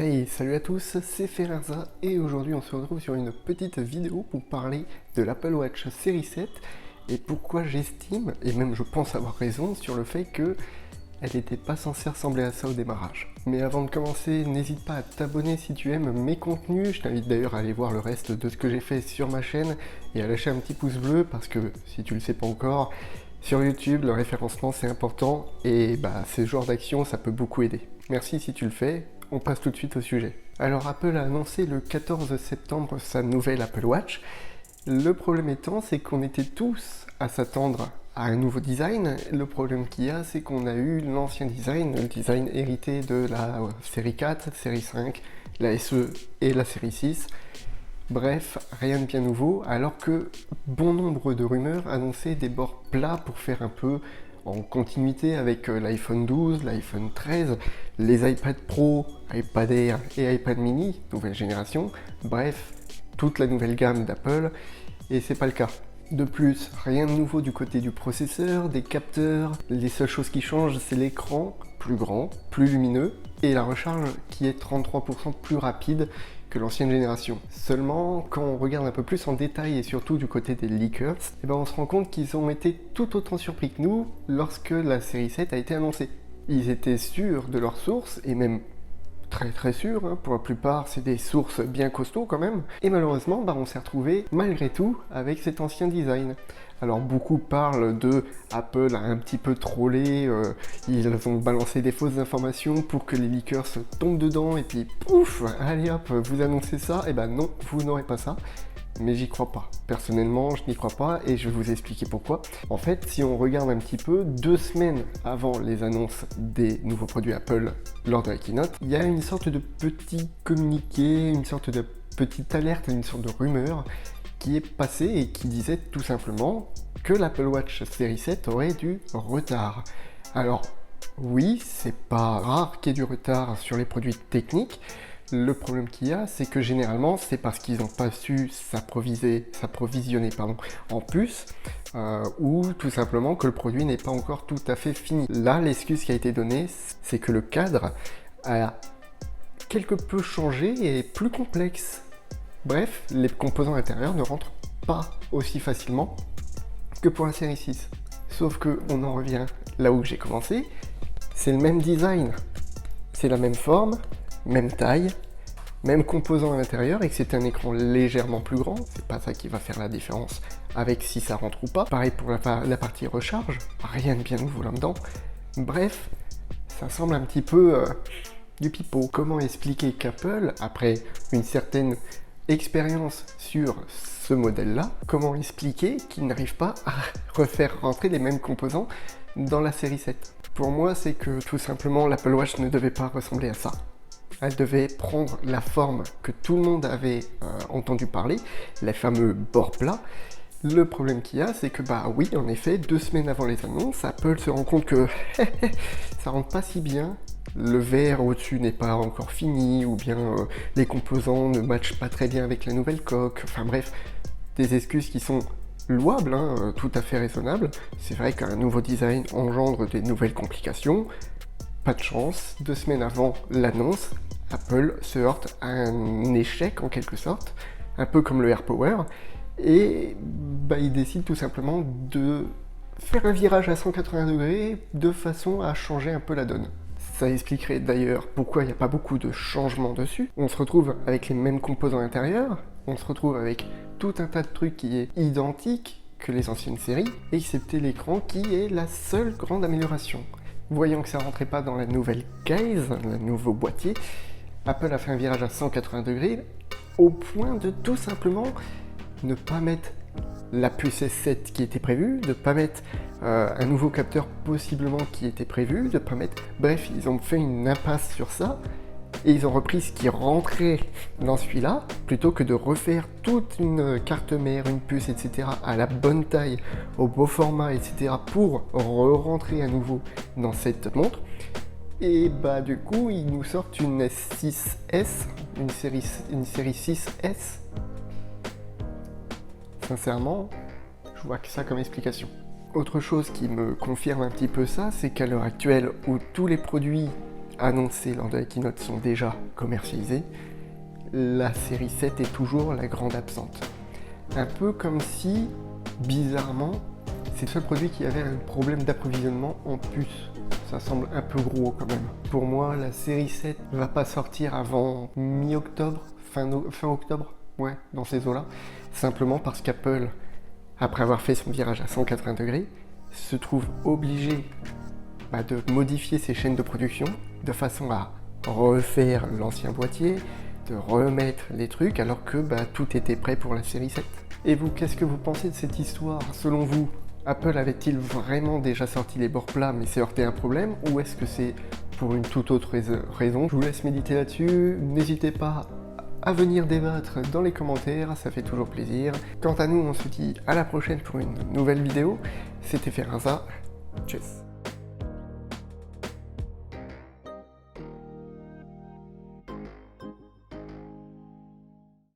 Hey, salut à tous, c'est Ferrazza et aujourd'hui on se retrouve sur une petite vidéo pour parler de l'Apple Watch Série 7 et pourquoi j'estime, et même je pense avoir raison, sur le fait que elle n'était pas censée ressembler à ça au démarrage. Mais avant de commencer, n'hésite pas à t'abonner si tu aimes mes contenus, je t'invite d'ailleurs à aller voir le reste de ce que j'ai fait sur ma chaîne et à lâcher un petit pouce bleu parce que si tu le sais pas encore, sur YouTube, le référencement c'est important et ce genre d'action ça peut beaucoup aider. Merci si tu le fais. On passe tout de suite au sujet. Alors Apple a annoncé le 14 septembre sa nouvelle Apple Watch. Le problème étant, c'est qu'on était tous à s'attendre à un nouveau design. Le problème qu'il y a, c'est qu'on a eu l'ancien design, le design hérité de la série 4, série 5, la SE et la série 6. Bref, rien de bien nouveau, alors que bon nombre de rumeurs annonçaient des bords plats pour faire un peu en continuité avec l'iPhone 12, l'iPhone 13, les iPad Pro, iPad Air et iPad Mini, nouvelle génération, bref, toute la nouvelle gamme d'Apple, et c'est pas le cas. De plus, rien de nouveau du côté du processeur, des capteurs, les seules choses qui changent c'est l'écran, plus grand, plus lumineux, et la recharge qui est 33% plus rapide que l'ancienne génération. Seulement, quand on regarde un peu plus en détail et surtout du côté des leakers, on se rend compte qu'ils ont été tout autant surpris que nous lorsque la série 7 a été annoncée. Ils étaient sûrs de leurs sources, et même très sûrs, pour la plupart c'est des sources bien costauds quand même, et malheureusement on s'est retrouvé malgré tout avec cet ancien design. Alors beaucoup parlent de Apple a un petit peu trollé, ils ont balancé des fausses informations pour que les leakers tombent dedans et puis pouf, allez hop, vous annoncez ça, et non, vous n'aurez pas ça. Mais j'y crois pas. Personnellement, je n'y crois pas et je vais vous expliquer pourquoi. En fait, si on regarde un petit peu, 2 semaines avant les annonces des nouveaux produits Apple lors de la keynote, il y a une sorte de petit communiqué, une sorte de petite alerte, une sorte de rumeur qui est passée et qui disait tout simplement que l'Apple Watch Série 7 aurait du retard. Alors, oui, c'est pas rare qu'il y ait du retard sur les produits techniques. Le problème qu'il y a, c'est que généralement, c'est parce qu'ils n'ont pas su s'approvisionner en puces, ou tout simplement que le produit n'est pas encore tout à fait fini. Là, l'excuse qui a été donnée, c'est que le cadre a quelque peu changé et est plus complexe. Bref, les composants intérieurs ne rentrent pas aussi facilement que pour la série 6. Sauf que on en revient là où j'ai commencé, c'est le même design, c'est la même forme, même taille, même composant à l'intérieur et que c'est un écran légèrement plus grand, c'est pas ça qui va faire la différence avec si ça rentre ou pas. Pareil pour la partie recharge, rien de bien nouveau là-dedans. Bref, ça semble un petit peu du pipeau. Comment expliquer qu'Apple, après une certaine expérience sur ce modèle-là, comment expliquer qu'il n'arrive pas à refaire rentrer les mêmes composants dans la série 7? Pour moi, c'est que tout simplement l'Apple Watch ne devait pas ressembler à ça. Elle devait prendre la forme que tout le monde avait entendu parler, les fameux bords plats. Le problème qu'il y a, c'est que oui, en effet, 2 semaines avant les annonces, Apple se rend compte que ça rentre pas si bien. Le verre au-dessus n'est pas encore fini, ou bien les composants ne matchent pas très bien avec la nouvelle coque. Enfin bref, des excuses qui sont louables, tout à fait raisonnables. C'est vrai qu'un nouveau design engendre des nouvelles complications. Pas de chance, 2 semaines avant l'annonce, Apple se heurte à un échec en quelque sorte, un peu comme le AirPower, et il décide tout simplement de faire un virage à 180 degrés de façon à changer un peu la donne. Ça expliquerait d'ailleurs pourquoi il n'y a pas beaucoup de changements dessus. On se retrouve avec les mêmes composants intérieurs, on se retrouve avec tout un tas de trucs qui est identique que les anciennes séries, excepté l'écran qui est la seule grande amélioration. Voyant que ça rentrait pas dans la nouvelle case, le nouveau boîtier, Apple a fait un virage à 180 degrés au point de tout simplement ne pas mettre la puce S7 qui était prévue, de ne pas mettre un nouveau capteur possiblement qui était prévu, de pas mettre... Bref, ils ont fait une impasse sur ça et ils ont repris ce qui rentrait dans celui-là plutôt que de refaire toute une carte mère, une puce, etc. à la bonne taille, au beau format, etc. pour re-rentrer à nouveau dans cette montre. Et du coup, ils nous sortent une S6S, une série 6S. Sincèrement, je vois que ça comme explication. Autre chose qui me confirme un petit peu ça, c'est qu'à l'heure actuelle, où tous les produits annoncés lors de la keynote sont déjà commercialisés, la série 7 est toujours la grande absente. Un peu comme si, bizarrement, c'est le seul produit qui avait un problème d'approvisionnement en puces. Ça semble un peu gros quand même. Pour moi, la série 7 va pas sortir avant mi-octobre, fin octobre, ouais, dans ces eaux-là. Simplement parce qu'Apple, après avoir fait son virage à 180 degrés, se trouve obligé de modifier ses chaînes de production de façon à refaire l'ancien boîtier, de remettre les trucs alors que tout était prêt pour la série 7. Et vous, qu'est-ce que vous pensez de cette histoire? Selon vous, Apple avait-il vraiment déjà sorti les bords plats mais s'est heurté à un problème, ou est-ce que c'est pour une toute autre raison? Je vous laisse méditer là-dessus, n'hésitez pas à venir débattre dans les commentaires, ça fait toujours plaisir. Quant à nous, on se dit à la prochaine pour une nouvelle vidéo. C'était Ferenza, tchuss.